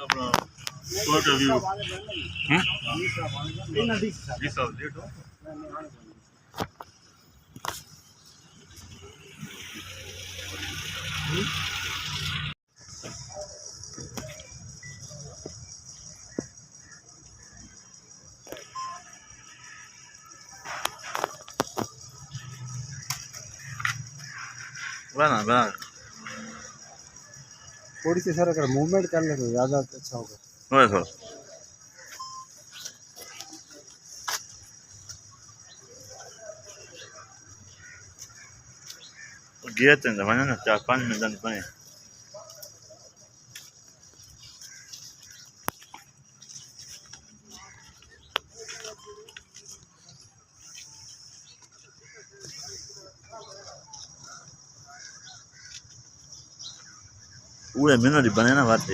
अपना short view बना बना थोड़ी सी सर अगर मूवमेंट कर ले तो ज़्यादा अच्छा होगा। थोड़ा गया तो जमाना ना 4-5 मिनट बने पूरे मिनट बने ना बात